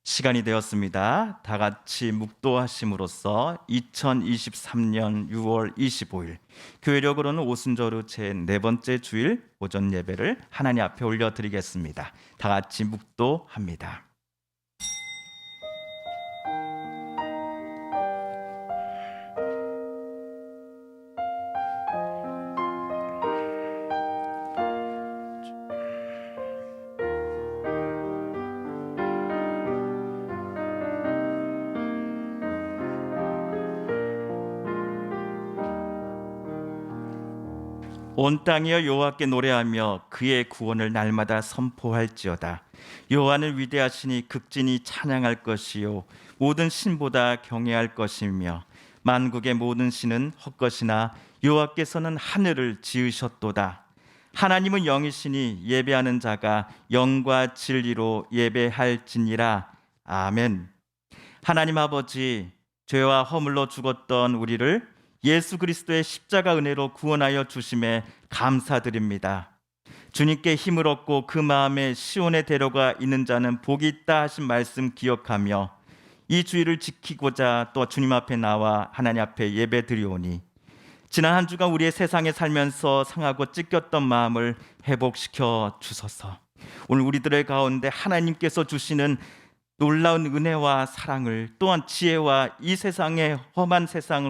시간이 되었습니다. 다 같이 묵도하심으로써 2023년 6월 25일 교회력으로는 오순절후 제 네 번째 주일 오전 예배를 하나님 앞에 올려드리겠습니다. 다 같이 묵도합니다. 온 땅이여 여호와께 노래하며 그의 구원을 날마다 선포할지어다. 여호와는 위대하시니 극진히 찬양할 것이요 모든 신보다 경외할 것이며 만국의 모든 신은 헛것이나 여호와께서는 하늘을 지으셨도다. 하나님은 영이시니 예배하는 자가 영과 진리로 예배할지니라. 아멘. 하나님 아버지, 죄와 허물로 죽었던 우리를 예수 그리스도의 십자가 은혜로 구원하여 주심에 감사드립니다. 주님께 힘을 얻고 그 마음에 시온의 대로가 있는 자는 복이 있다 하신 말씀 기억하며 이 주일을 지키고자 또 주님 앞에 나와 하나님 앞에 예배 드리오니 지난 한 주간 우리의 세상에 살면서 상하고 찢겼던 마음을 회복시켜 주소서. 오늘 우리들의 가운데 하나님께서 주시는 놀라운 은혜와 사랑을, 또한 지혜와 이 세상의 험한 세상을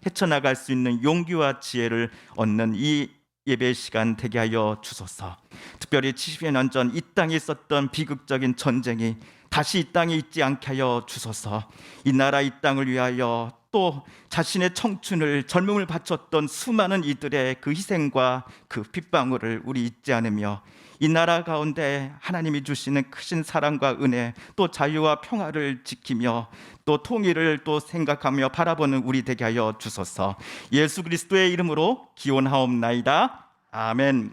헤쳐나갈 수 있는 용기와 지혜를 얻는 이 예배 시간 되게 하여 주소서. 특별히 70여 년 전 이 땅에 있었던 비극적인 전쟁이 다시 이 땅에 있지 않게 하여 주소서. 이 나라 이 땅을 위하여 또 자신의 청춘을, 젊음을 바쳤던 수많은 이들의 그 희생과 그 핏방울을 우리 잊지 않으며 이 나라 가운데 하나님이 주시는 크신 사랑과 은혜, 또 자유와 평화를 지키며 또 통일을 또 생각하며 바라보는 우리 되게 하여 주소서. 예수 그리스도의 이름으로 기원하옵나이다. 아멘.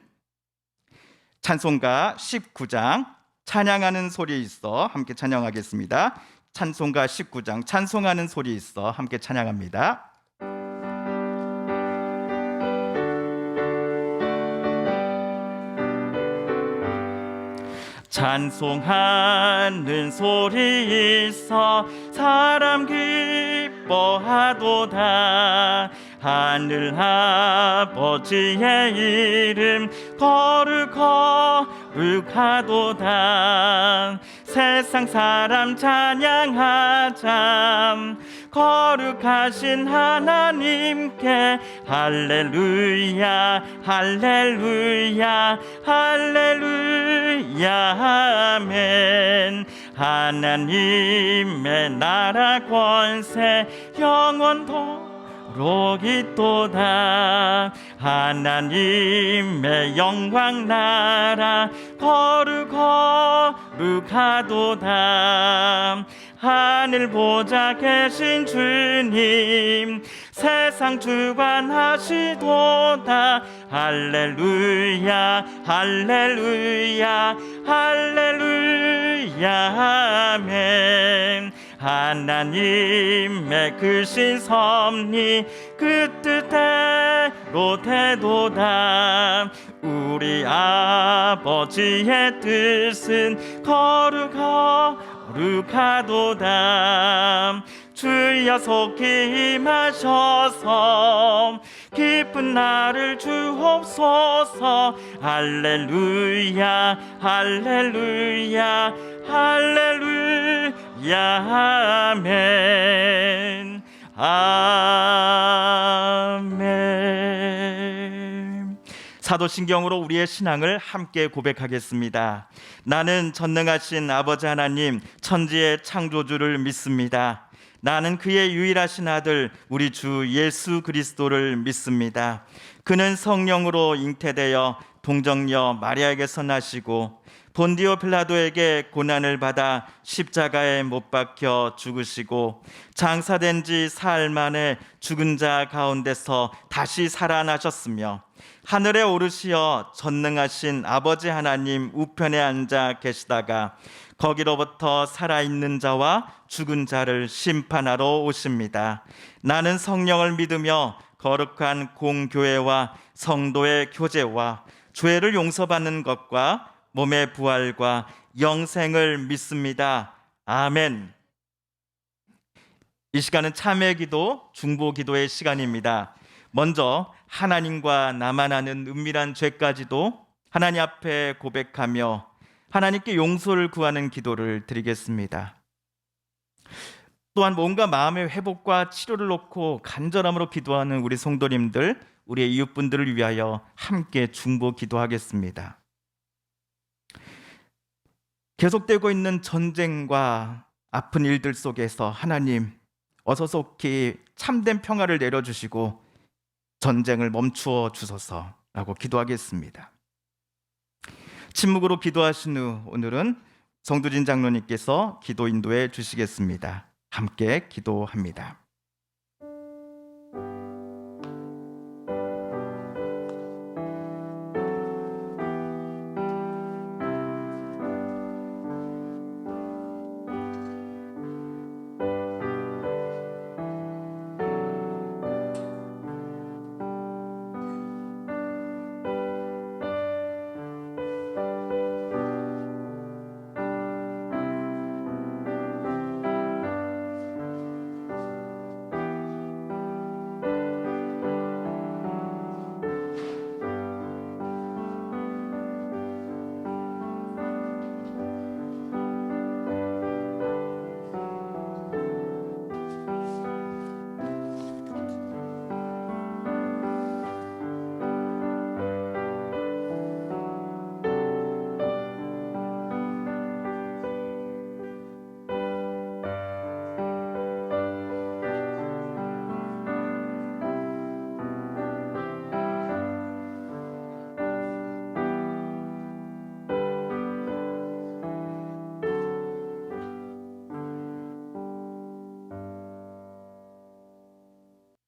찬송가 19장 찬양하는 소리 있어 함께 찬양하겠습니다. 찬송가 19장 찬송하는 소리 있어 함께 찬양합니다. 찬송하는 소리 있어 사람 기뻐하도다. 하늘 아버지의 이름 거룩하도다. 세상 사람 찬양하자. 거룩하신 하나님께 할렐루야 할렐루야 할렐루야 아멘. 하나님의 나라 권세 영원토록 있도다. 하나님의 영광 나라 거룩하도다. 하늘 보좌 계신 주님 세상 주관하시도다. 할렐루야 할렐루야 할렐루야 아멘. 하나님의 크신 섭리 그 뜻대로 되도다. 우리 아버지의 뜻은 거룩하도다. 주여 속히 임하셔서 기쁜 날을 주옵소서. 할렐루야 할렐루야 할렐루야 아멘 아멘. 사도신경으로 우리의 신앙을 함께 고백하겠습니다. 나는 전능하신 아버지 하나님 천지의 창조주를 믿습니다. 나는 그의 유일하신 아들 우리 주 예수 그리스도를 믿습니다. 그는 성령으로 잉태되어 동정녀 마리아에게서 나시고 본디오 필라도에게 고난을 받아 십자가에 못 박혀 죽으시고 장사된 지 사흘 만에 죽은 자 가운데서 다시 살아나셨으며 하늘에 오르시어 전능하신 아버지 하나님 우편에 앉아 계시다가 거기로부터 살아있는 자와 죽은 자를 심판하러 오십니다. 나는 성령을 믿으며 거룩한 공교회와 성도의 교제와 죄를 용서받는 것과 몸의 부활과 영생을 믿습니다. 아멘. 이 시간은 참회 기도, 중보 기도의 시간입니다. 먼저 하나님과 나만 아는 은밀한 죄까지도 하나님 앞에 고백하며 하나님께 용서를 구하는 기도를 드리겠습니다. 또한 몸과 마음의 회복과 치료를 놓고 간절함으로 기도하는 우리 성도님들, 우리의 이웃분들을 위하여 함께 중보 기도하겠습니다. 계속되고 있는 전쟁과 아픈 일들 속에서 하나님 어서 속히 참된 평화를 내려주시고 전쟁을 멈추어 주소서라고 기도하겠습니다. 침묵으로 기도하신 후 오늘은 성두진 장로님께서 기도 인도해 주시겠습니다. 함께 기도합니다.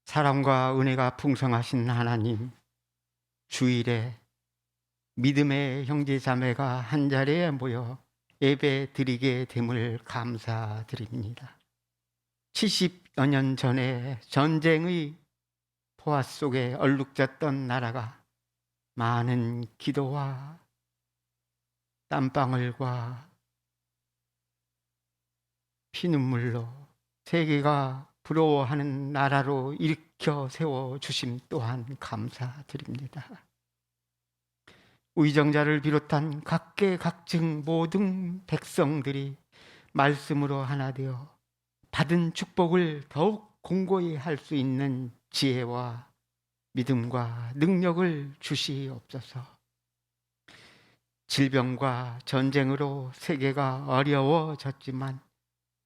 사랑과 은혜가 풍성하신 하나님, 주일에 믿음의 형제 자매가 한자리에 모여 예배 드리게 됨을 감사드립니다. 70여 년 전에 전쟁의 포화 속에 얼룩졌던 나라가 많은 기도와 땀방울과 피눈물로 세계가 부러워하는 나라로 일으켜 세워주심 또한 감사드립니다. 위정자를 비롯한 각계각층 모든 백성들이 말씀으로 하나 되어 받은 축복을 더욱 공고히 할 수 있는 지혜와 믿음과 능력을 주시옵소서. 질병과 전쟁으로 세계가 어려워졌지만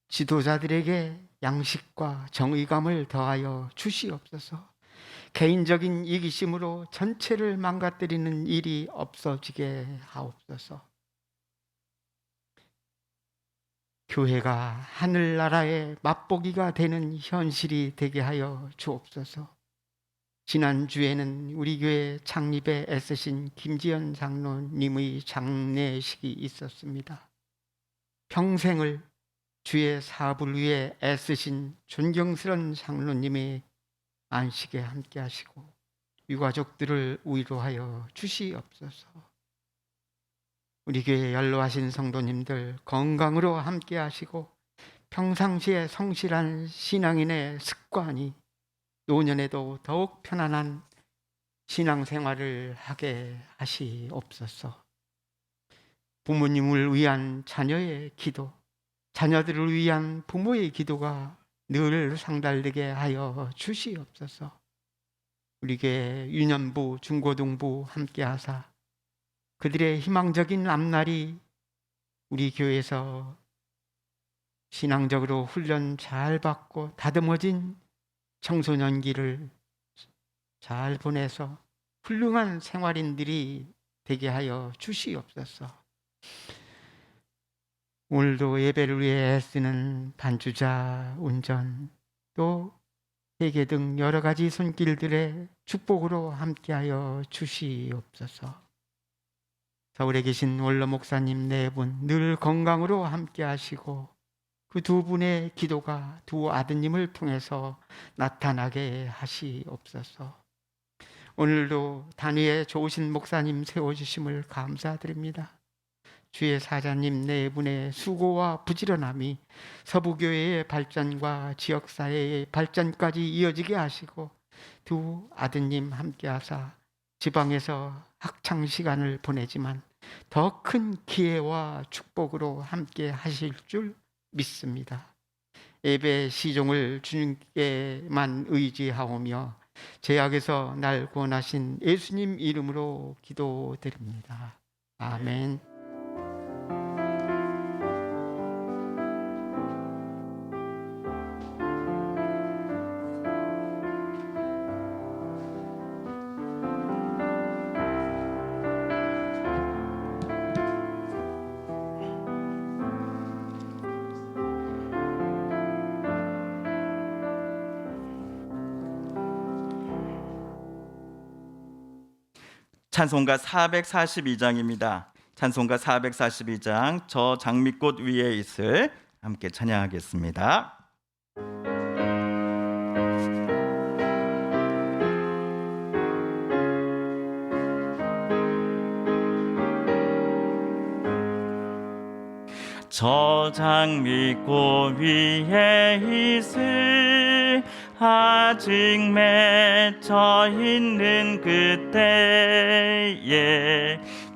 지도자들에게 양식과 정의감을 더하여 주시옵소서. 개인적인 이기심으로 전체를 망가뜨리는 일이 없어지게 하옵소서. 교회가 하늘나라의 맛보기가 되는 현실이 되게 하여 주옵소서. 지난주에는 우리 교회 창립에 애쓰신 김지연 장로님의 장례식이 있었습니다. 평생을 주의 사업을 위해 애쓰신 존경스러운 장로님의 안식에 함께 하시고 유가족들을 위로하여 주시옵소서. 우리 교회 연로하신 성도님들 건강으로 함께 하시고 평상시에 성실한 신앙인의 습관이 노년에도 더욱 편안한 신앙생활을 하게 하시옵소서. 부모님을 위한 자녀의 기도, 자녀들을 위한 부모의 기도가 늘 상달되게 하여 주시옵소서. 우리 교회 유년부, 중고등부 함께 하사 그들의 희망적인 앞날이 우리 교회에서 신앙적으로 훈련 잘 받고 다듬어진 청소년기를 잘 보내서 훌륭한 생활인들이 되게 하여 주시옵소서. 오늘도 예배를 위해 애쓰는 반주자, 운전, 또 회계 등 여러 가지 손길들의 축복으로 함께하여 주시옵소서. 서울에 계신 원로 목사님 네 분 늘 건강으로 함께하시고 그 두 분의 기도가 두 아드님을 통해서 나타나게 하시옵소서. 오늘도 단위에 좋으신 목사님 세워주심을 감사드립니다. 주의 사자님 네 분의 수고와 부지런함이 서부교회의 발전과 지역사회의 발전까지 이어지게 하시고 두 아드님 함께하사 지방에서 학창 시간을 보내지만 더 큰 기회와 축복으로 함께 하실 줄 믿습니다. 예배 시종을 주님께만 의지하오며 제약에서 날 구원하신 예수님 이름으로 기도드립니다. 아멘. 찬송가 442장입니다. 찬송가 442장 저 장미꽃 위에 있을 함께 찬양하겠습니다. 저 장미꽃 위에 있을 아직 맺혀 있는 그때에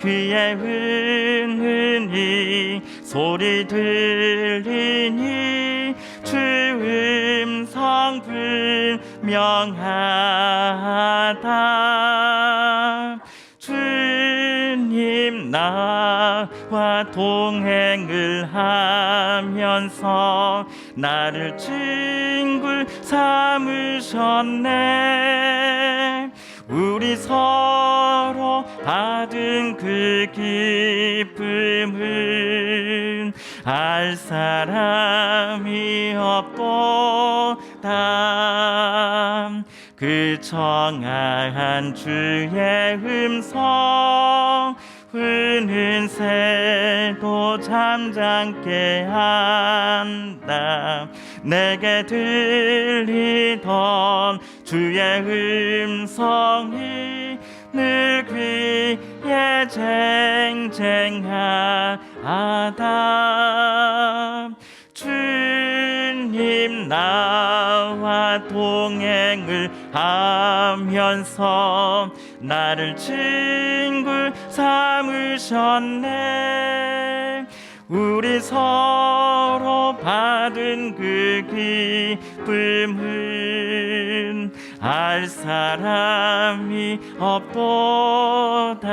귀에 은은히 소리 들리니 주 음성 분명하다. 주님 나와 동행을 하면서 나를 친구 삼으셨네. 우리 서로 받은 그 기쁨은 알 사람이 없도다. 그 청아한 주의 음성 흐는 새도 잠잠게 한다. 내게 들리던 주의 음성이 늘 귀에 쟁쟁하다. 주님 나와 동행을 하면서 나를 친구 삼으셨네. 우리 서로 받은 그 기쁨은 알 사람이 없도다.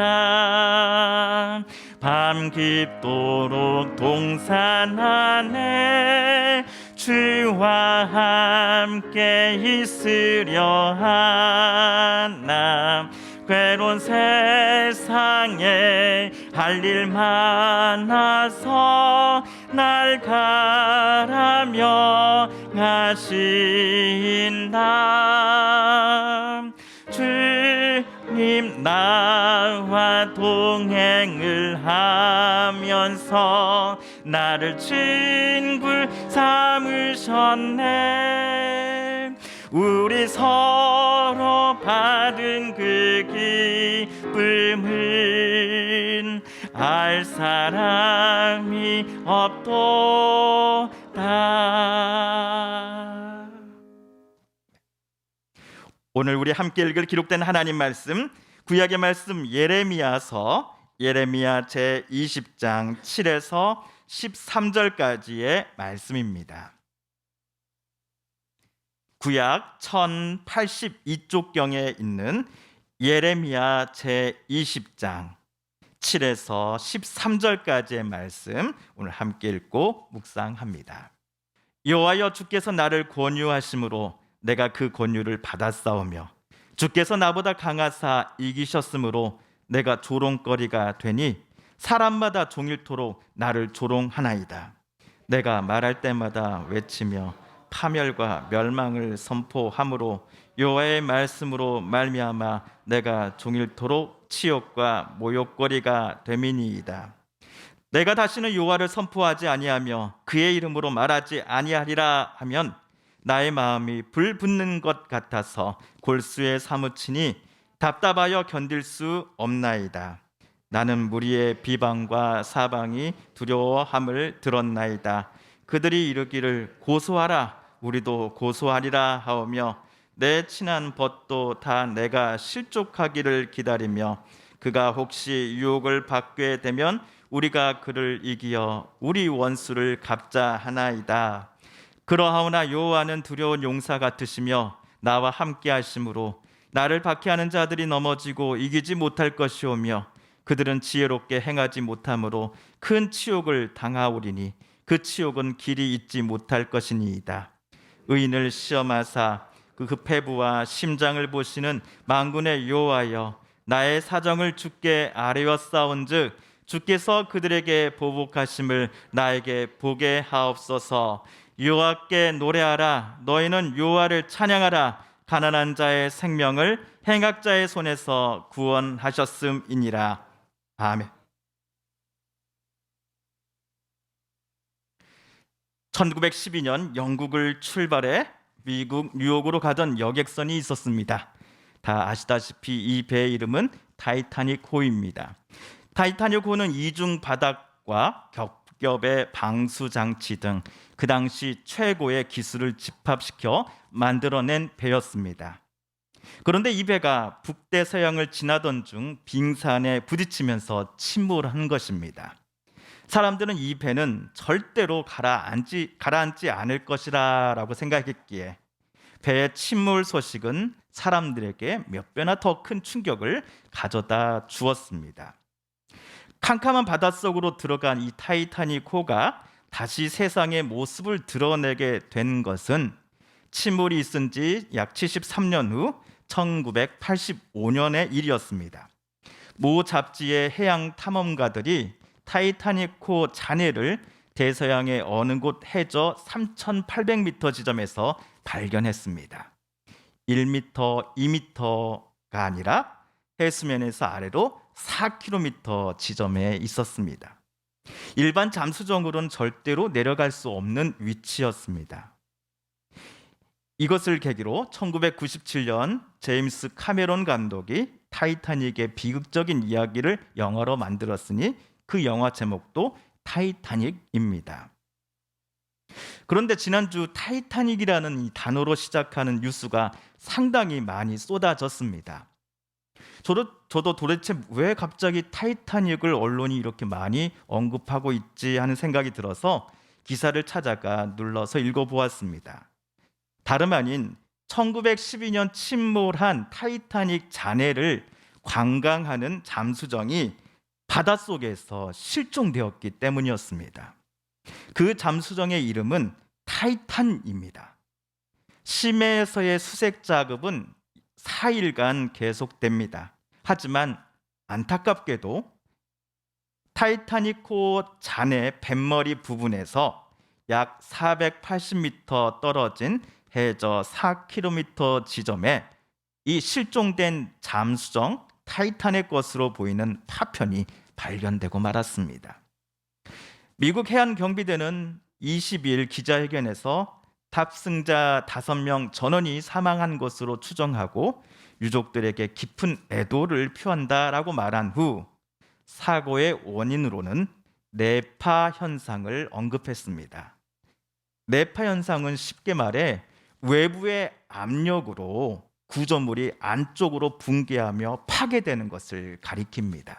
밤 깊도록 동산 안에 주와 함께 있으려 하나. 괴로운 세상에 할 일 많아서 날 가라며 하신다. 주님 나와 동행을 하면서 나를 친구 삼으셨네. 우리 서로 받은 그 기쁨은 알 사람이 없도다. 오늘 우리 함께 읽을 기록된 하나님 말씀, 구약의 말씀 예레미야서 예레미야 제20장 7에서 13절까지의 말씀입니다. 구약 1082쪽경에 있는 예레미야 제20장 7에서 13절까지의 말씀 오늘 함께 읽고 묵상합니다. 여호와여, 주께서 나를 권유하심으로 내가 그 권유를 받았사오며 주께서 나보다 강하사 이기셨으므로 내가 조롱거리가 되니 사람마다 종일토록 나를 조롱하나이다. 내가 말할 때마다 외치며 파멸과 멸망을 선포함으로 여호와의 말씀으로 말미암아 내가 종일토록 치욕과 모욕거리가 됨이니이다. 내가 다시는 여호와를 선포하지 아니하며 그의 이름으로 말하지 아니하리라 하면 나의 마음이 불 붙는 것 같아서 골수에 사무치니 답답하여 견딜 수 없나이다. 나는 무리의 비방과 사방이 두려워함을 들었나이다. 그들이 이르기를 고소하라, 우리도 고소하리라 하오며 내 친한 벗도 다 내가 실족하기를 기다리며 그가 혹시 유혹을 받게 되면 우리가 그를 이기어 우리 원수를 갚자 하나이다. 그러하오나 여호와는 두려운 용사 같으시며 나와 함께 하심으로 나를 박해하는 자들이 넘어지고 이기지 못할 것이오며 그들은 지혜롭게 행하지 못함으로 큰 치욕을 당하오리니 그 치욕은 길이 잊지 못할 것이니이다. 의인을 시험하사 그 패부와 심장을 보시는 만군의 여호와여, 나의 사정을 주께 아뢰었사온즉 주께서 그들에게 보복하심을 나에게 보게 하옵소서. 여호와께 노래하라, 너희는 여호와를 찬양하라. 가난한 자의 생명을 행악자의 손에서 구원하셨음이니라. 아멘. 1912년 영국을 출발해 미국 뉴욕으로 가던 여객선이 있었습니다. 다 아시다시피 이 배의 이름은 타이타닉호입니다. 타이타닉호는 이중 바닥과 겹겹의 방수 장치 등 그 당시 최고의 기술을 집합시켜 만들어낸 배였습니다. 그런데 이 배가 북대서양을 지나던 중 빙산에 부딪히면서 침몰한 것입니다. 사람들은 이 배는 절대로 가라앉지 않을 것이라고 생각했기에 배의 침몰 소식은 사람들에게 몇 배나 더 큰 충격을 가져다 주었습니다. 캄캄한 바닷속으로 들어간 이 타이타닉호가 다시 세상의 모습을 드러내게 된 것은 침몰이 있은 지 약 73년 후 1985년의 일이었습니다. 모 잡지의 해양 탐험가들이 타이타닉호 잔해를 대서양의 어느 곳 해저 3,800m 지점에서 발견했습니다. 1m, 2m가 아니라 해수면에서 아래로 4km 지점에 있었습니다. 일반 잠수정으로는 절대로 내려갈 수 없는 위치였습니다. 이것을 계기로 1997년 제임스 카메론 감독이 타이타닉의 비극적인 이야기를 영화로 만들었으니 그 영화 제목도 타이타닉입니다. 그런데 지난주 타이타닉이라는 이 단어로 시작하는 뉴스가 상당히 많이 쏟아졌습니다. 저도 도대체 왜 갑자기 타이타닉을 언론이 이렇게 많이 언급하고 있지 하는 생각이 들어서 기사를 찾아가 눌러서 읽어보았습니다. 다름 아닌 1912년 침몰한 타이타닉 잔해를 관광하는 잠수정이 바닷속에서 실종되었기 때문이었습니다. 그 잠수정의 이름은 타이탄입니다. 심해에서의 수색 작업은 4일간 계속됩니다. 하지만 안타깝게도 타이타닉호 잔해 뱃머리 부분에서 약 480m 떨어진 해저 4km 지점에 이 실종된 잠수정 타이탄의 것으로 보이는 파편이 발견되고 말았습니다. 미국 해안경비대는 22일 기자회견에서 탑승자 5명 전원이 사망한 것으로 추정하고 유족들에게 깊은 애도를 표한다라고 말한 후 사고의 원인으로는 내파 현상을 언급했습니다. 내파 현상은 쉽게 말해 외부의 압력으로 구조물이 안쪽으로 붕괴하며 파괴되는 것을 가리킵니다.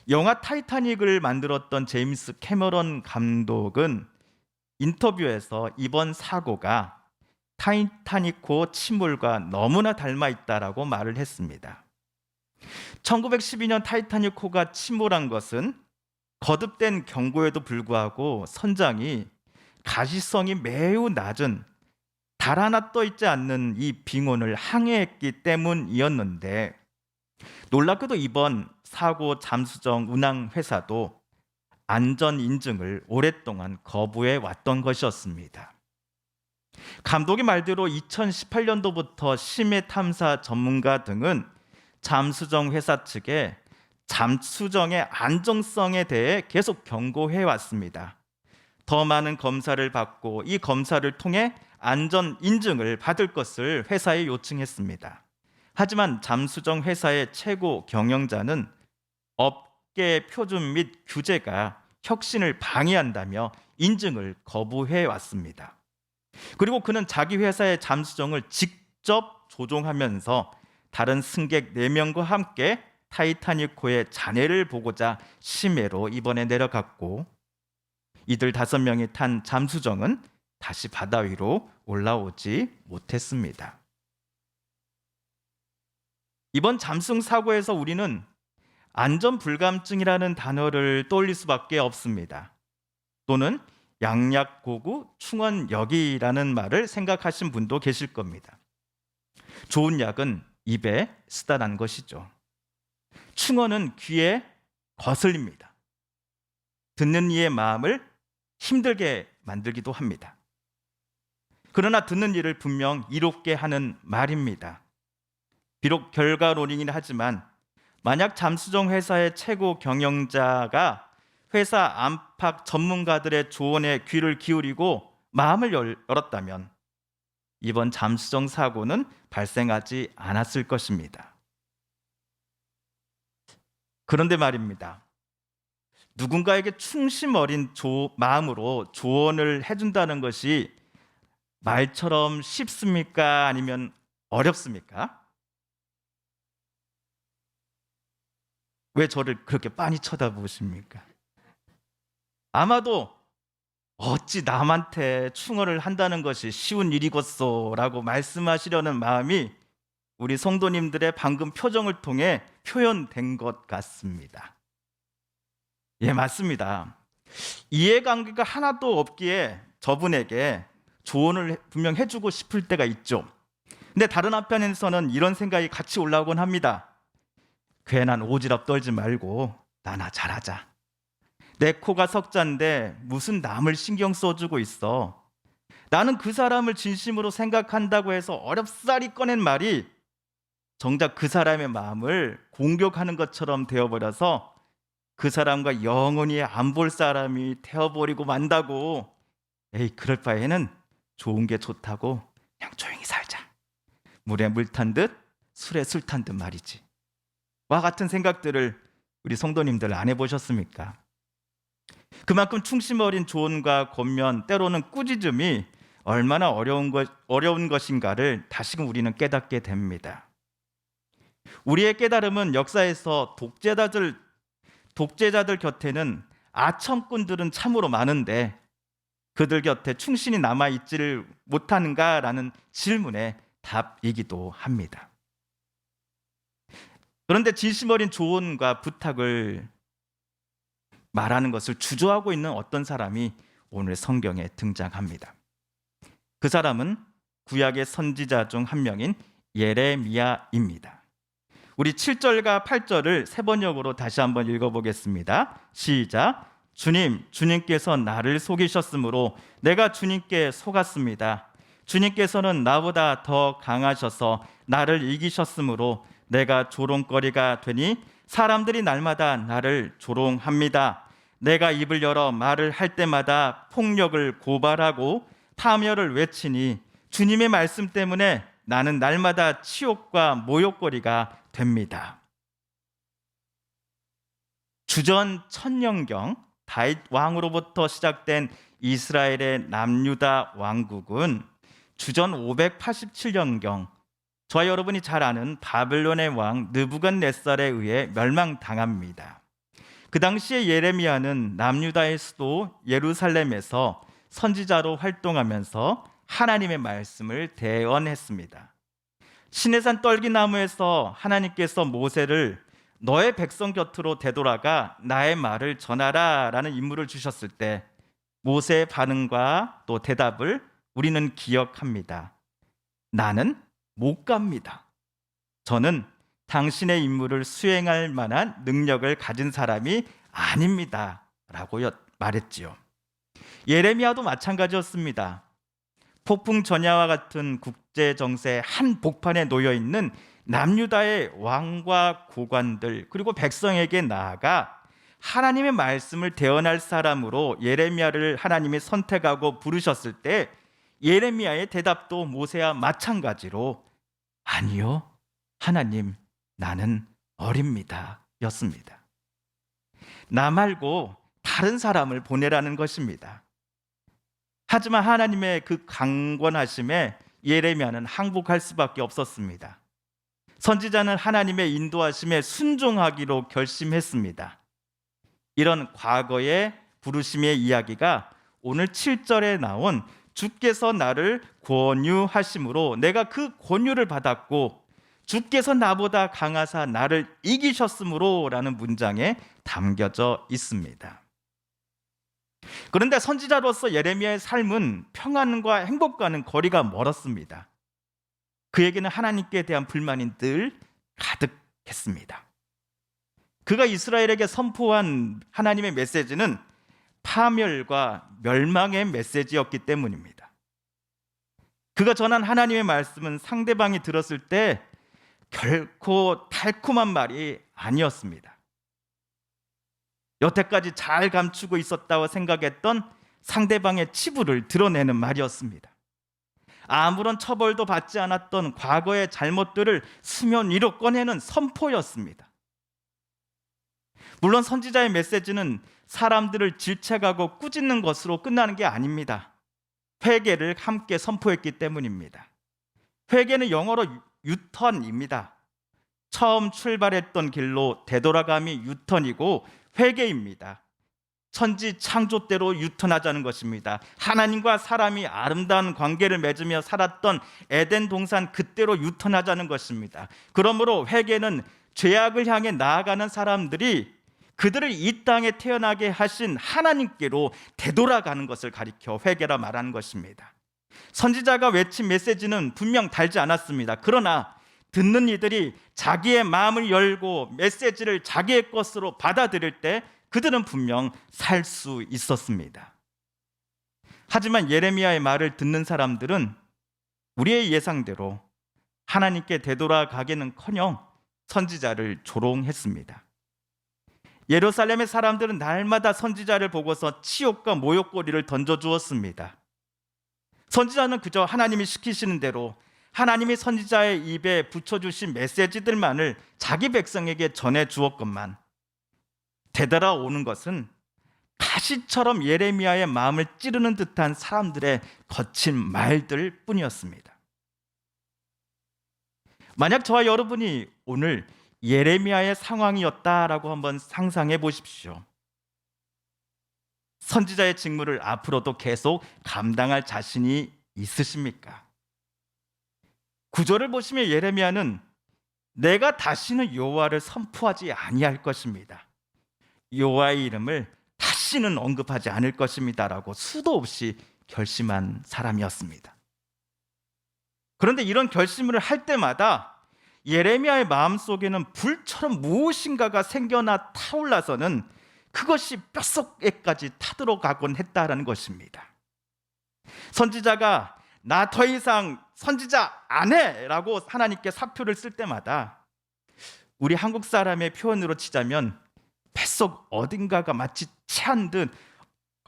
영화 타이타닉을 만들었던 제임스 캐머런 감독은 인터뷰에서 이번 사고가 타이타닉호 침몰과 너무나 닮아 있다라고 말을 했습니다. 1912년 타이타닉호가 침몰한 것은 거듭된 경고에도 불구하고 선장이 가시성이 매우 낮은 달 하나 떠 있지 않는 이 빙원을 항해했기 때문이었는데, 놀랍게도 이번 사고 잠수정 운항 회사도 안전 인증을 오랫동안 거부해 왔던 것이었습니다. 감독의 말대로 2018년도부터 심해 탐사 전문가 등은 잠수정 회사 측에 잠수정의 안정성에 대해 계속 경고해 왔습니다. 더 많은 검사를 받고 이 검사를 통해 안전 인증을 받을 것을 회사에 요청했습니다. 하지만 잠수정 회사의 최고 경영자는 업계 표준 및 규제가 혁신을 방해한다며 인증을 거부해 왔습니다. 그리고 그는 자기 회사의 잠수정을 직접 조종하면서 다른 승객 4명과 함께 타이타닉호의 잔해를 보고자 심해로 이번에 내려갔고, 이들 5명이 탄 잠수정은 다시 바다 위로 올라오지 못했습니다. 이번 잠수정 사고에서 우리는 안전불감증이라는 단어를 떠올릴 수밖에 없습니다. 또는 양약고구 충원여기라는 말을 생각하신 분도 계실 겁니다. 좋은 약은 입에 쓰다 난 것이죠. 충원은 귀에 거슬립니다. 듣는 이의 마음을 힘들게 만들기도 합니다. 그러나 듣는 이를 분명 이롭게 하는 말입니다. 비록 결과론이긴 하지만 만약 잠수정 회사의 최고 경영자가 회사 안팎 전문가들의 조언에 귀를 기울이고 마음을 열었다면 이번 잠수정 사고는 발생하지 않았을 것입니다. 그런데 말입니다. 누군가에게 충심 어린 마음으로 조언을 해준다는 것이 말처럼 쉽습니까? 아니면 어렵습니까? 왜 저를 그렇게 빤히 쳐다보십니까? 아마도 어찌 남한테 충언을 한다는 것이 쉬운 일이겠소라고 말씀하시려는 마음이 우리 성도님들의 방금 표정을 통해 표현된 것 같습니다. 예, 맞습니다. 이해관계가 하나도 없기에 저분에게 조언을 분명 해주고 싶을 때가 있죠. 근데 다른 한편에서는 이런 생각이 같이 올라오곤 합니다. 괜한 오지랖 떨지 말고 나나 잘하자. 내 코가 석자인데 무슨 남을 신경 써주고 있어. 나는 그 사람을 진심으로 생각한다고 해서 어렵사리 꺼낸 말이 정작 그 사람의 마음을 공격하는 것처럼 되어버려서 그 사람과 영원히 안 볼 사람이 되어버리고 만다고. 에이, 그럴 바에는 좋은 게 좋다고 그냥 조용히 살자. 물에 물 탄 듯 술에 술 탄 듯 말이지. 와 같은 생각들을 우리 성도님들 안 해보셨습니까? 그만큼 충심 어린 조언과 권면, 때로는 꾸짖음이 얼마나 어려운 것인가를 다시금 우리는 깨닫게 됩니다. 우리의 깨달음은 역사에서 독재자들 곁에는 아첨꾼들은 참으로 많은데 그들 곁에 충신이 남아있지를 못하는가라는 질문의 답이기도 합니다. 그런데 진심 어린 조언과 부탁을 말하는 것을 주저하고 있는 어떤 사람이 오늘 성경에 등장합니다. 그 사람은 구약의 선지자 중 한 명인 예레미야입니다. 우리 7절과 8절을 세 번역으로 다시 한번 읽어보겠습니다. 시작. 주님께서 나를 속이셨으므로 내가 주님께 속았습니다. 주님께서는 나보다 더 강하셔서 나를 이기셨으므로 내가 조롱거리가 되니 사람들이 날마다 나를 조롱합니다. 내가 입을 열어 말을 할 때마다 폭력을 고발하고 파멸을 외치니 주님의 말씀 때문에 나는 날마다 치욕과 모욕거리가 됩니다. 주전 천년경 다윗 왕으로부터 시작된 이스라엘의 남유다 왕국은 주전 587년경 저와 여러분이 잘 아는 바벨론의 왕 느부갓네살에 의해 멸망당합니다. 그 당시에 예레미야는 남유다의 수도 예루살렘에서 선지자로 활동하면서 하나님의 말씀을 대언했습니다. 시내산 떨기나무에서 하나님께서 모세를 너의 백성 곁으로 되돌아가 나의 말을 전하라 라는 임무를 주셨을 때 모세의 반응과 또 대답을 우리는 기억합니다. 나는 못 갑니다. 저는 당신의 임무를 수행할 만한 능력을 가진 사람이 아닙니다 라고 말했지요. 예레미야도 마찬가지였습니다. 폭풍 전야와 같은 국제 정세의 한 복판에 놓여 있는 남유다의 왕과 고관들 그리고 백성에게 나아가 하나님의 말씀을 대언할 사람으로 예레미야를 하나님이 선택하고 부르셨을 때 예레미야의 대답도 모세와 마찬가지로 아니요 하나님 나는 어립니다 였습니다. 나 말고 다른 사람을 보내라는 것입니다. 하지만 하나님의 그 강권하심에 예레미야는 항복할 수밖에 없었습니다. 선지자는 하나님의 인도하심에 순종하기로 결심했습니다. 이런 과거의 부르심의 이야기가 오늘 7절에 나온 주께서 나를 권유하심으로 내가 그 권유를 받았고 주께서 나보다 강하사 나를 이기셨으므로 라는 문장에 담겨져 있습니다. 그런데 선지자로서 예레미야의 삶은 평안과 행복과는 거리가 멀었습니다. 그에게는 하나님께 대한 불만이 늘 가득했습니다. 그가 이스라엘에게 선포한 하나님의 메시지는 파멸과 멸망의 메시지였기 때문입니다. 그가 전한 하나님의 말씀은 상대방이 들었을 때 결코 달콤한 말이 아니었습니다. 여태까지 잘 감추고 있었다고 생각했던 상대방의 치부를 드러내는 말이었습니다. 아무런 처벌도 받지 않았던 과거의 잘못들을 수면 위로 꺼내는 선포였습니다. 물론 선지자의 메시지는 사람들을 질책하고 꾸짖는 것으로 끝나는 게 아닙니다. 회개를 함께 선포했기 때문입니다. 회개는 영어로 유턴입니다. 처음 출발했던 길로 되돌아감이 유턴이고 회개입니다. 천지 창조대로 유턴하자는 것입니다. 하나님과 사람이 아름다운 관계를 맺으며 살았던 에덴 동산 그때로 유턴하자는 것입니다. 그러므로 회개는 죄악을 향해 나아가는 사람들이 그들을 이 땅에 태어나게 하신 하나님께로 되돌아가는 것을 가리켜 회개라 말하는 것입니다. 선지자가 외친 메시지는 분명 달지 않았습니다. 그러나 듣는 이들이 자기의 마음을 열고 메시지를 자기의 것으로 받아들일 때 그들은 분명 살 수 있었습니다. 하지만 예레미야의 말을 듣는 사람들은 우리의 예상대로 하나님께 되돌아가기는커녕 선지자를 조롱했습니다. 예루살렘의 사람들은 날마다 선지자를 보고서 치욕과 모욕거리를 던져주었습니다. 선지자는 그저 하나님이 시키시는 대로 하나님이 선지자의 입에 붙여주신 메시지들만을 자기 백성에게 전해주었건만 되돌아오는 것은 가시처럼 예레미야의 마음을 찌르는 듯한 사람들의 거친 말들 뿐이었습니다. 만약 저와 여러분이 오늘 예레미야의 상황이었다라고 한번 상상해 보십시오. 선지자의 직무를 앞으로도 계속 감당할 자신이 있으십니까? 구절을 보시면 예레미야는 내가 다시는 여호와를 선포하지 아니할 것입니다. 여호와의 이름을 다시는 언급하지 않을 것입니다라고 수도 없이 결심한 사람이었습니다. 그런데 이런 결심을 할 때마다 예레미야의 마음속에는 불처럼 무엇인가가 생겨나 타올라서는 그것이 뼛속에까지 타들어가곤 했다라는 것입니다. 선지자가 나 더 이상 선지자 안 해라고 하나님께 사표를 쓸 때마다 우리 한국 사람의 표현으로 치자면 뱃속 어딘가가 마치 체한 듯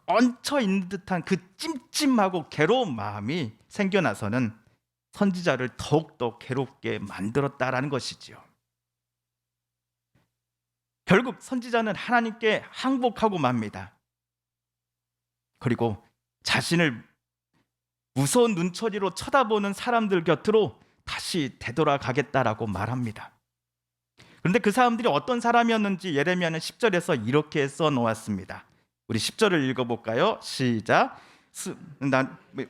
얹혀 있는 듯한 그 찜찜하고 괴로운 마음이 생겨나서는 선지자를 더욱더 괴롭게 만들었다라는 것이지요. 결국 선지자는 하나님께 항복하고 맙니다. 그리고 자신을 무서운 눈초리로 쳐다보는 사람들 곁으로 다시 되돌아가겠다라고 말합니다. 그런데 그 사람들이 어떤 사람이었는지 예레미야는 10절에서 이렇게 써놓았습니다. 우리 10절을 읽어볼까요? 시작.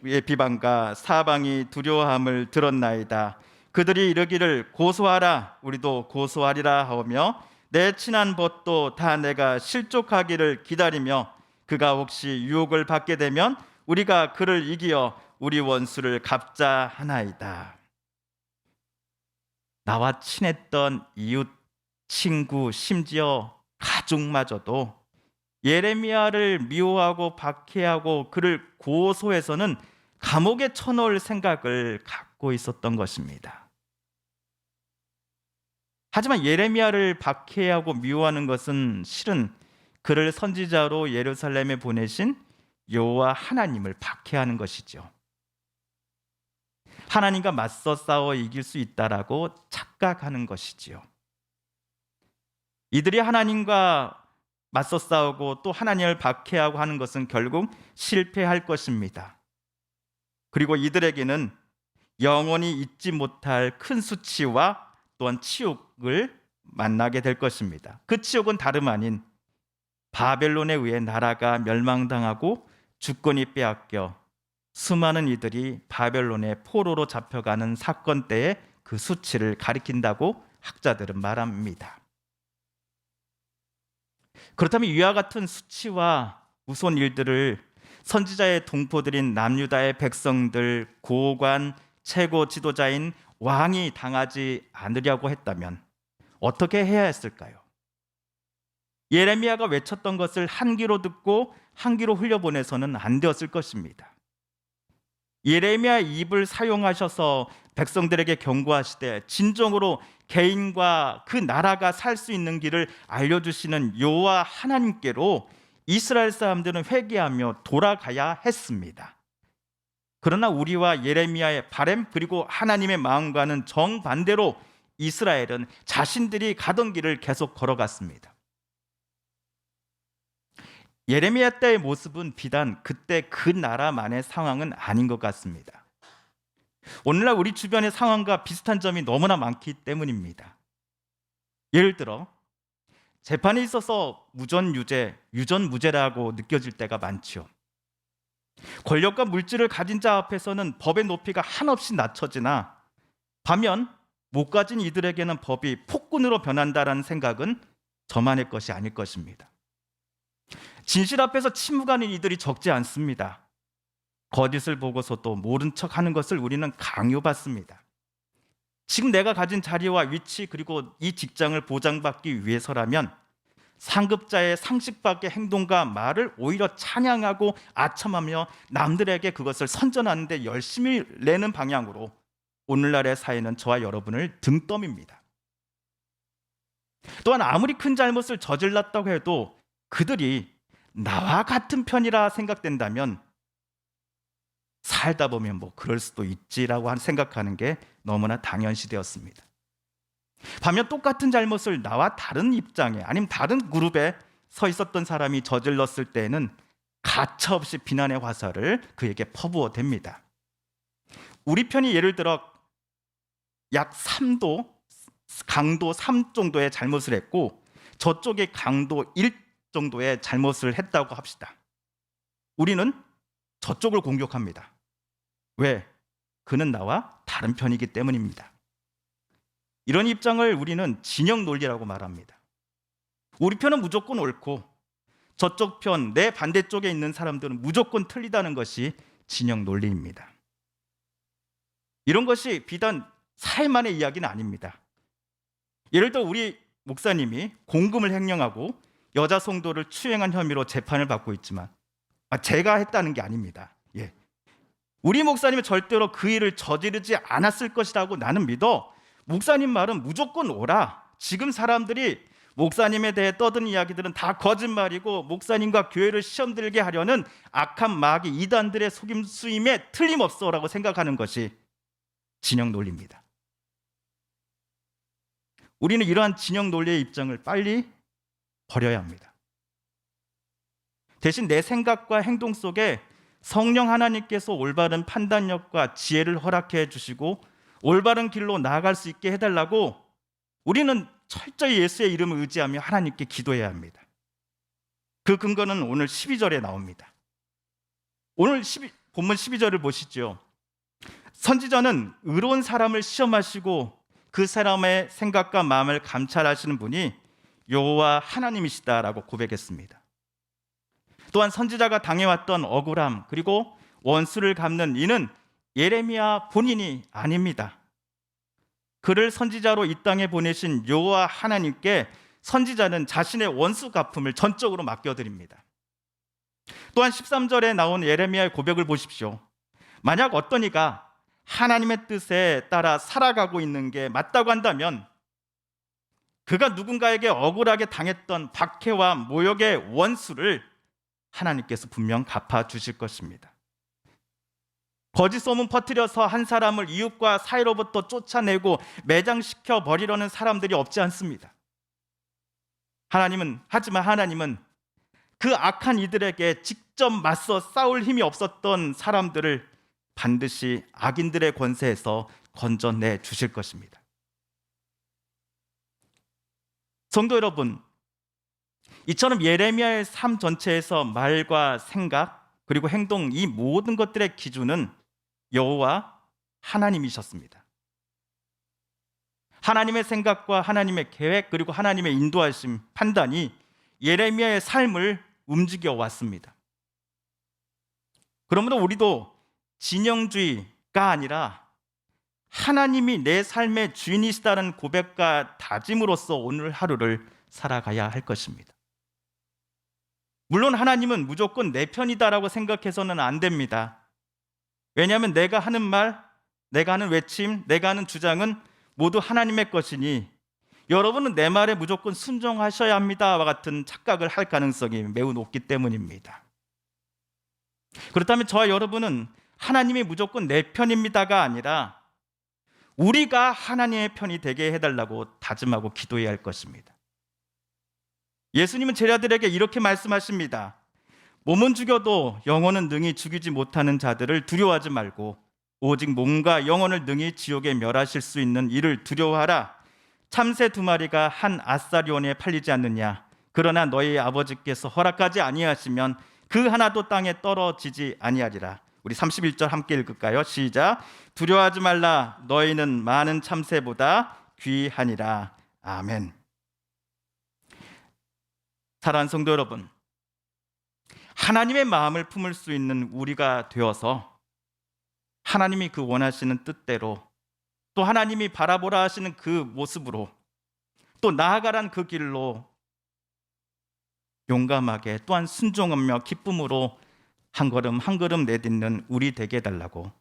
의 비방과 사방이 두려워함을 들었나이다. 그들이 이르기를 고소하라, 우리도 고소하리라 하며 내 친한 벗도 다 내가 실족하기를 기다리며 그가 혹시 유혹을 받게 되면 우리가 그를 이기어 우리 원수를 갚자 하나이다. 나와 친했던 이웃, 친구, 심지어 가족마저도 예레미야를 미워하고 박해하고 그를 고소해서는 감옥에 쳐넣을 생각을 갖고 있었던 것입니다. 하지만 예레미야를 박해하고 미워하는 것은 실은 그를 선지자로 예루살렘에 보내신 여호와 하나님을 박해하는 것이죠. 하나님과 맞서 싸워 이길 수 있다라고 착각하는 것이지요. 이들이 하나님과 맞서 싸우고 또 하나님을 박해하고 하는 것은 결국 실패할 것입니다. 그리고 이들에게는 영원히 잊지 못할 큰 수치와 또한 치욕을 만나게 될 것입니다. 그 치욕은 다름 아닌 바벨론에 의해 나라가 멸망당하고 주권이 빼앗겨 수많은 이들이 바벨론의 포로로 잡혀가는 사건 때의 그 수치를 가리킨다고 학자들은 말합니다. 그렇다면 이와 같은 수치와 무서운 일들을 선지자의 동포들인 남유다의 백성들, 고관, 최고 지도자인 왕이 당하지 않으려고 했다면 어떻게 해야 했을까요? 예레미야가 외쳤던 것을 한 귀로 듣고 한 귀로 흘려보내서는 안 되었을 것입니다. 예레미야 입을 사용하셔서 백성들에게 경고하시되 진정으로 개인과 그 나라가 살 수 있는 길을 알려주시는 여호와 하나님께로 이스라엘 사람들은 회개하며 돌아가야 했습니다. 그러나 우리와 예레미야의 바램 그리고 하나님의 마음과는 정반대로 이스라엘은 자신들이 가던 길을 계속 걸어갔습니다. 예레미야 때의 모습은 비단 그때 그 나라만의 상황은 아닌 것 같습니다. 오늘날 우리 주변의 상황과 비슷한 점이 너무나 많기 때문입니다. 예를 들어 재판에 있어서 무전유죄, 유전무죄라고 느껴질 때가 많죠. 권력과 물질을 가진 자 앞에서는 법의 높이가 한없이 낮춰지나 반면 못 가진 이들에게는 법이 폭군으로 변한다라는 생각은 저만의 것이 아닐 것입니다. 진실 앞에서 침묵하는 이들이 적지 않습니다. 거짓을 보고서도 모른 척하는 것을 우리는 강요받습니다. 지금 내가 가진 자리와 위치 그리고 이 직장을 보장받기 위해서라면 상급자의 상식 밖의 행동과 말을 오히려 찬양하고 아첨하며 남들에게 그것을 선전하는 데 열심히 내는 방향으로 오늘날의 사회는 저와 여러분을 등 떠밉니다. 또한 아무리 큰 잘못을 저질렀다고 해도 그들이 나와 같은 편이라 생각된다면 살다 보면 뭐 그럴 수도 있지라고 생각하는 게 너무나 당연시되었습니다. 반면 똑같은 잘못을 나와 다른 입장에 아니면 다른 그룹에 서 있었던 사람이 저질렀을 때에는 가차없이 비난의 화살을 그에게 퍼부어 댑니다. 우리 편이 예를 들어 약 3도, 강도 3 정도의 잘못을 했고 저쪽이 강도 1 정도의 잘못을 했다고 합시다. 우리는 저쪽을 공격합니다. 왜? 그는 나와 다른 편이기 때문입니다. 이런 입장을 우리는 진영 논리라고 말합니다. 우리 편은 무조건 옳고 저쪽 편, 내 반대쪽에 있는 사람들은 무조건 틀리다는 것이 진영 논리입니다. 이런 것이 비단 사회만의 이야기는 아닙니다. 예를 들어 우리 목사님이 공금을 횡령하고 여자 성도를 추행한 혐의로 재판을 받고 있지만 제가 했다는 게 아닙니다. 우리 목사님은 절대로 그 일을 저지르지 않았을 것이라고 나는 믿어. 목사님 말은 무조건 옳아. 지금 사람들이 목사님에 대해 떠드는 이야기들은 다 거짓말이고 목사님과 교회를 시험 들게 하려는 악한 마귀 이단들의 속임수임에 틀림없어라고 생각하는 것이 진영 논리입니다. 우리는 이러한 진영 논리의 입장을 빨리 버려야 합니다. 대신 내 생각과 행동 속에 성령 하나님께서 올바른 판단력과 지혜를 허락해 주시고 올바른 길로 나아갈 수 있게 해달라고 우리는 철저히 예수의 이름을 의지하며 하나님께 기도해야 합니다. 그 근거는 오늘 12절에 나옵니다. 오늘 본문 12절을 보시죠. 선지자는 의로운 사람을 시험하시고 그 사람의 생각과 마음을 감찰하시는 분이 여호와 하나님이시다라고 고백했습니다. 또한 선지자가 당해왔던 억울함 그리고 원수를 갚는 이는 예레미야 본인이 아닙니다. 그를 선지자로 이 땅에 보내신 여호와 하나님께 선지자는 자신의 원수 갚음을 전적으로 맡겨드립니다. 또한 13절에 나온 예레미야의 고백을 보십시오. 만약 어떤 이가 하나님의 뜻에 따라 살아가고 있는 게 맞다고 한다면 그가 누군가에게 억울하게 당했던 박해와 모욕의 원수를 하나님께서 분명 갚아주실 것입니다. 거짓 소문 퍼뜨려서 한 사람을 이웃과 사이로부터 쫓아내고 매장시켜 버리려는 사람들이 없지 않습니다. 하지만 하나님은 그 악한 이들에게 직접 맞서 싸울 힘이 없었던 사람들을 반드시 악인들의 권세에서 건져내 주실 것입니다. 성도 여러분, 이처럼 예레미야의 삶 전체에서 말과 생각 그리고 행동, 이 모든 것들의 기준은 여호와 하나님이셨습니다. 하나님의 생각과 하나님의 계획 그리고 하나님의 인도하심, 판단이 예레미야의 삶을 움직여 왔습니다. 그러므로 우리도 진영주의가 아니라 하나님이 내 삶의 주인이시다는 고백과 다짐으로써 오늘 하루를 살아가야 할 것입니다. 물론 하나님은 무조건 내 편이다라고 생각해서는 안 됩니다. 왜냐하면 내가 하는 말, 내가 하는 외침, 내가 하는 주장은 모두 하나님의 것이니 여러분은 내 말에 무조건 순종하셔야 합니다와 같은 착각을 할 가능성이 매우 높기 때문입니다. 그렇다면 저와 여러분은 하나님이 무조건 내 편입니다가 아니라 우리가 하나님의 편이 되게 해달라고 다짐하고 기도해야 할 것입니다. 예수님은 제자들에게 이렇게 말씀하십니다. 몸은 죽여도 영혼은 능히 죽이지 못하는 자들을 두려워하지 말고 오직 몸과 영혼을 능히 지옥에 멸하실 수 있는 이를 두려워하라. 참새 2마리가 한 아사리온에 팔리지 않느냐. 그러나 너희 아버지께서 허락하지 아니하시면 그 하나도 땅에 떨어지지 아니하리라. 우리 31절 함께 읽을까요? 시작. 두려워하지 말라. 너희는 많은 참새보다 귀하니라. 아멘. 사랑하는 성도 여러분, 하나님의 마음을 품을 수 있는 우리가 되어서 하나님이 그 원하시는 뜻대로 또 하나님이 바라보라 하시는 그 모습으로 또 나아가란 그 길로 용감하게 또한 순종하며 기쁨으로 한 걸음 한 걸음 내딛는 우리 되게 해달라고,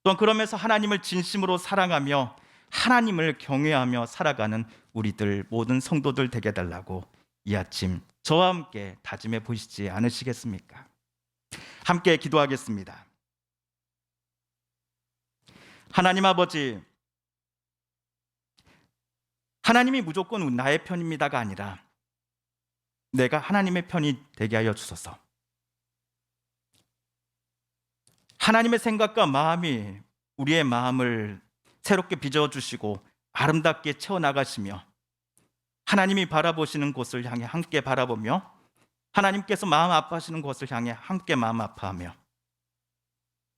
또한 그러면서 하나님을 진심으로 사랑하며 하나님을 경외하며 살아가는 우리들 모든 성도들 되게 해달라고 이 아침 저와 함께 다짐해 보시지 않으시겠습니까? 함께 기도하겠습니다. 하나님 아버지, 하나님이 무조건 나의 편입니다가 아니라 내가 하나님의 편이 되게 하여 주소서. 하나님의 생각과 마음이 우리의 마음을 새롭게 빚어주시고 아름답게 채워나가시며 하나님이 바라보시는 곳을 향해 함께 바라보며 하나님께서 마음 아파하시는 곳을 향해 함께 마음 아파하며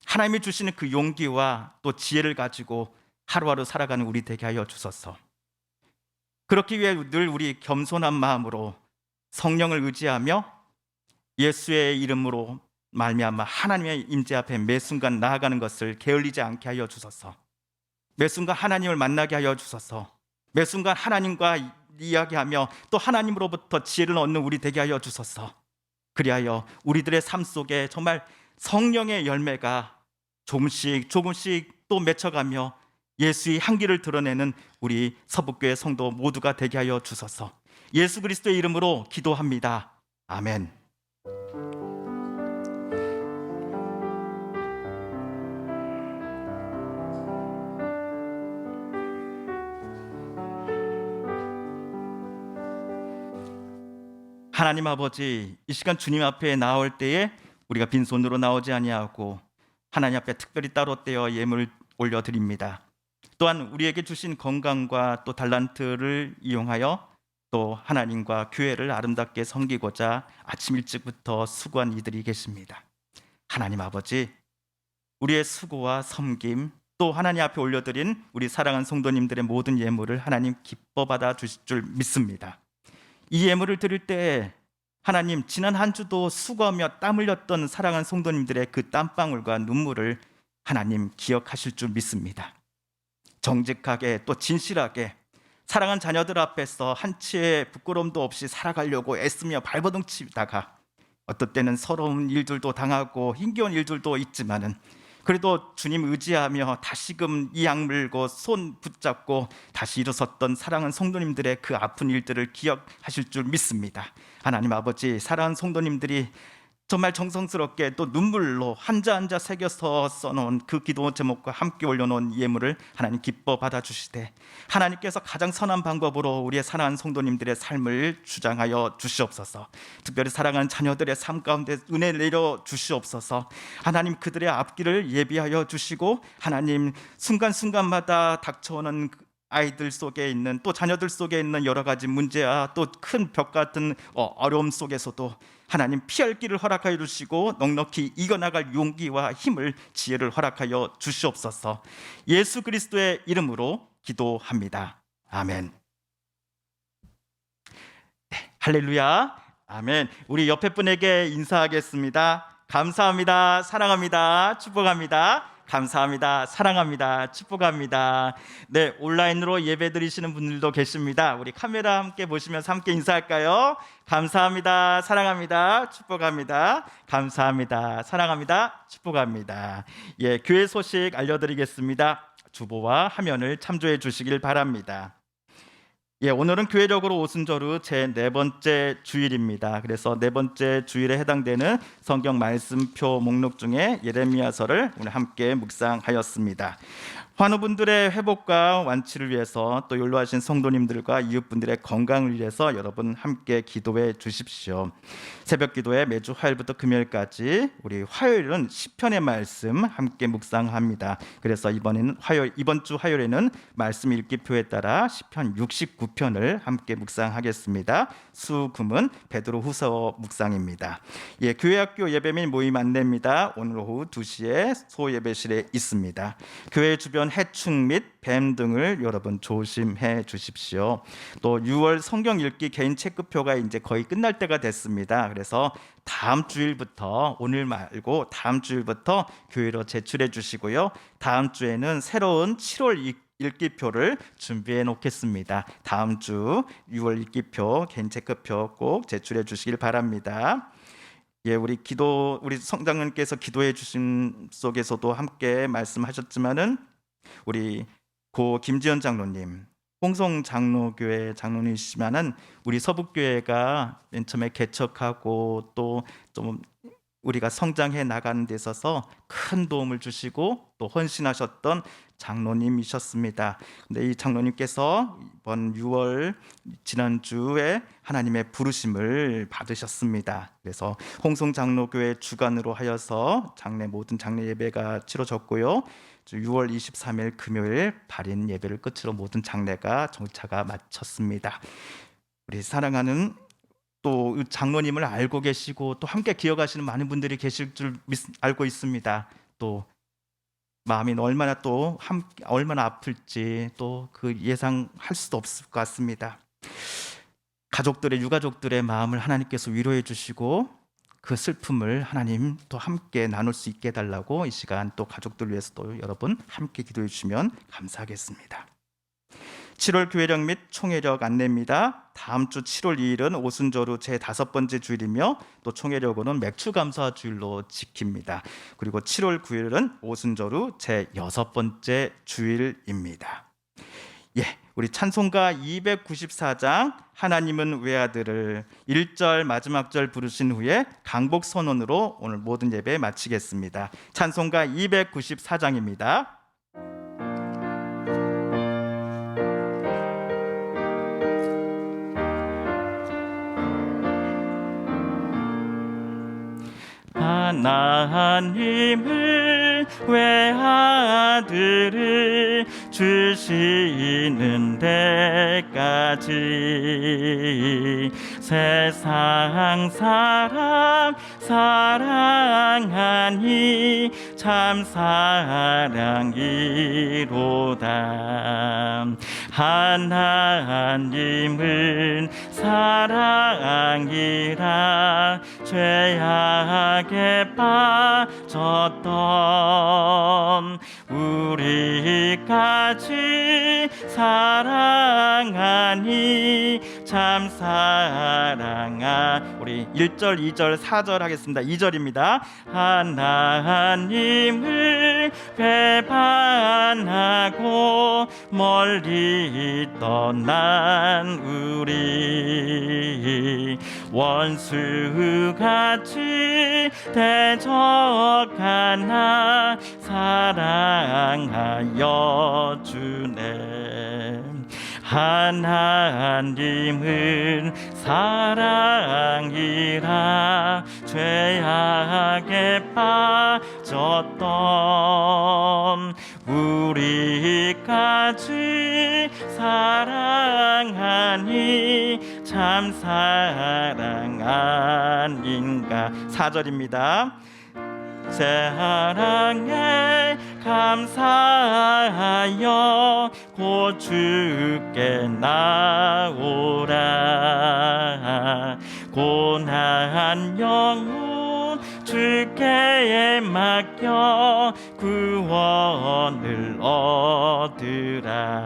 하나님이 주시는 그 용기와 또 지혜를 가지고 하루하루 살아가는 우리 되게 하여 주소서. 그렇기 위해 늘 우리 겸손한 마음으로 성령을 의지하며 예수의 이름으로 말미암아 하나님의 임재 앞에 매 순간 나아가는 것을 게을리지 않게 하여 주소서. 매 순간 하나님을 만나게 하여 주소서. 매 순간 하나님과 이야기하며 또 하나님으로부터 지혜를 얻는 우리 되게 하여 주소서. 그리하여 우리들의 삶 속에 정말 성령의 열매가 조금씩 또 맺혀가며 예수의 향기를 드러내는 우리 서북교회 성도 모두가 되게 하여 주소서. 예수 그리스도의 이름으로 기도합니다. 아멘. 하나님 아버지, 이 시간 주님 앞에 나올 때에 우리가 빈손으로 나오지 아니하고 하나님 앞에 특별히 따로 떼어 예물을 올려드립니다. 또한 우리에게 주신 건강과 또 달란트를 이용하여 또 하나님과 교회를 아름답게 섬기고자 아침 일찍부터 수고한 이들이 계십니다. 하나님 아버지, 우리의 수고와 섬김 또 하나님 앞에 올려드린 우리 사랑하는 성도님들의 모든 예물을 하나님 기뻐 받아 주실 줄 믿습니다. 이 예물을 드릴 때 하나님, 지난 한 주도 수고하며 땀 흘렸던 사랑하는 성도님들의 그 땀방울과 눈물을 하나님 기억하실 줄 믿습니다. 정직하게 또 진실하게 사랑하는 자녀들 앞에서 한치의 부끄러움도 없이 살아가려고 애쓰며 발버둥 치다가 어떤 때는 서러운 일들도 당하고 힘겨운 일들도 있지만은 그래도 주님 의지하며 다시금 이 악물고 손 붙잡고 다시 일어섰던 사랑하는 성도님들의 그 아픈 일들을 기억하실 줄 믿습니다. 하나님 아버지, 사랑하는 성도님들이 정말 정성스럽게 또 눈물로 한자 한자 새겨서 써놓은 그 기도 제목과 함께 올려놓은 예물을 하나님 기뻐 받아주시되, 하나님께서 가장 선한 방법으로 우리의 사랑하는 성도님들의 삶을 주장하여 주시옵소서. 특별히 사랑하는 자녀들의 삶 가운데 은혜를 내려 주시옵소서. 하나님 그들의 앞길을 예비하여 주시고, 하나님 순간순간마다 닥쳐오는 아이들 속에 있는, 또 자녀들 속에 있는 여러 가지 문제와 또 큰 벽 같은 어려움 속에서도 하나님 피할 길을 허락하여 주시고, 넉넉히 이겨나갈 용기와 힘을, 지혜를 허락하여 주시옵소서. 예수 그리스도의 이름으로 기도합니다. 아멘. 네, 할렐루야. 아멘. 우리 옆에 분에게 인사하겠습니다. 감사합니다. 사랑합니다. 축복합니다. 감사합니다. 사랑합니다. 축복합니다. 네, 온라인으로 예배 드리시는 분들도 계십니다. 우리 카메라 함께 보시면서 함께 인사할까요? 감사합니다. 사랑합니다. 축복합니다. 감사합니다. 사랑합니다. 축복합니다. 예, 교회 소식 알려드리겠습니다. 주보와 화면을 참조해 주시길 바랍니다. 예, 오늘은 교회적으로 오순절후 제 4번째 주일입니다. 그래서 4번째 주일에 해당되는 성경 말씀표 목록 중에 예레미야서를 오늘 함께 묵상하였습니다. 환우분들의 회복과 완치를 위해서, 또 연로하신 성도님들과 이웃분들의 건강을 위해서 여러분 함께 기도해 주십시오. 새벽 기도에 매주 화요일부터 금요일까지 우리 화요일은 시편의 말씀 함께 묵상합니다. 그래서 이번 주 화요일에는 말씀 읽기표에 따라 시편 69편을 함께 묵상하겠습니다. 수금은 베드로후서 묵상입니다. 예, 교회학교 예배 및 모임 안내입니다. 오늘 오후 2시에 소예배실에 있습니다. 교회 주변 해충 및 뱀 등을 여러분 조심해 주십시오. 또 6월 성경 읽기 개인 체크표가 이제 거의 끝날 때가 됐습니다. 그래서 다음 주일부터, 오늘 말고 다음 주일부터 교회로 제출해 주시고요. 다음 주에는 새로운 7월 읽기표를 준비해 놓겠습니다. 다음 주 6월 읽기표 개인 체크표 꼭 제출해 주시길 바랍니다. 예, 우리 성장님께서 기도해 주신 속에서도 함께 말씀하셨지만은 우리 고 김지연 장로님, 홍성 장로교회 장로님이시지만은 우리 서북교회가 맨 처음에 개척하고 또 좀 우리가 성장해 나가는 데 있어서 큰 도움을 주시고 또 헌신하셨던 장로님이셨습니다. 근데 이 장로님께서 이번 6월 지난주에 하나님의 부르심을 받으셨습니다. 그래서 홍성 장로교회 주관으로 하여서 모든 장례 예배가 치러졌고요. 6월 23일 금요일 발인 예배를 끝으로 모든 장례가 정차가 마쳤습니다. 우리 사랑하는 또 장로님을 알고 계시고 또 함께 기억하시는 많은 분들이 계실 줄 알고 있습니다. 또 마음이 얼마나 아플지 또 그 예상할 수도 없을 것 같습니다. 유가족들의 마음을 하나님께서 위로해 주시고 그 슬픔을 하나님 또 함께 나눌 수 있게 해달라고 이 시간 또 가족들 위해서 또 여러분 함께 기도해 주시면 감사하겠습니다. 7월 교회력 및 총회력 안내입니다. 다음 주 7월 2일은 오순절후 제 5번째 주일이며 또 총회력으로는 맥추감사 주일로 지킵니다. 그리고 7월 9일은 오순절후 제 6번째 주일입니다. 예, 우리 찬송가 294장 하나님은 외아들을 1절 마지막 절 부르신 후에 강복 선언으로 오늘 모든 예배 마치겠습니다. 찬송가 294장입니다. 하나님을 외아들을 주시는 데까지 세상 사람 사랑하니 참 사랑이로다. 하나님은 사랑이라 죄악에 빠졌던 우리까지 사랑하니 참 사랑아. 우리 1절, 2절, 4절 하겠습니다. 2절입니다. 하나님을 배반하고 멀리 떠난 우리 원수같이 대적하나 사랑하여 주네. 하나님은 사랑이라 죄악에 빠졌던 우리까지 사랑하니 참 사랑 아닌가. 4절입니다. 사랑에 감사하여 곧 주께 나오라. 고난 영혼 주께 맡겨 구원을 얻으라.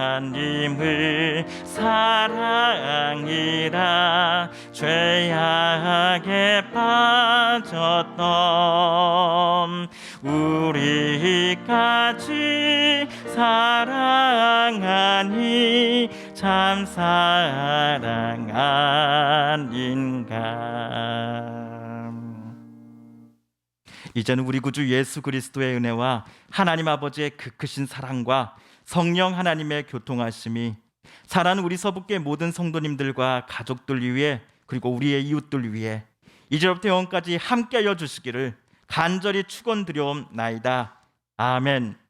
하나님을 사랑이라 죄악에 빠졌던 우리까지 사랑하니 참 사랑 아닌가. 이제는 우리 구주 예수 그리스도의 은혜와 하나님 아버지의 그 크신 사랑과 성령 하나님의 교통하심이 사랑하는 우리 서북교회 모든 성도님들과 가족들 위해 그리고 우리의 이웃들 위해 이제부터 영원까지 함께하여 주시기를 간절히 축원드려옵나이다. 아멘.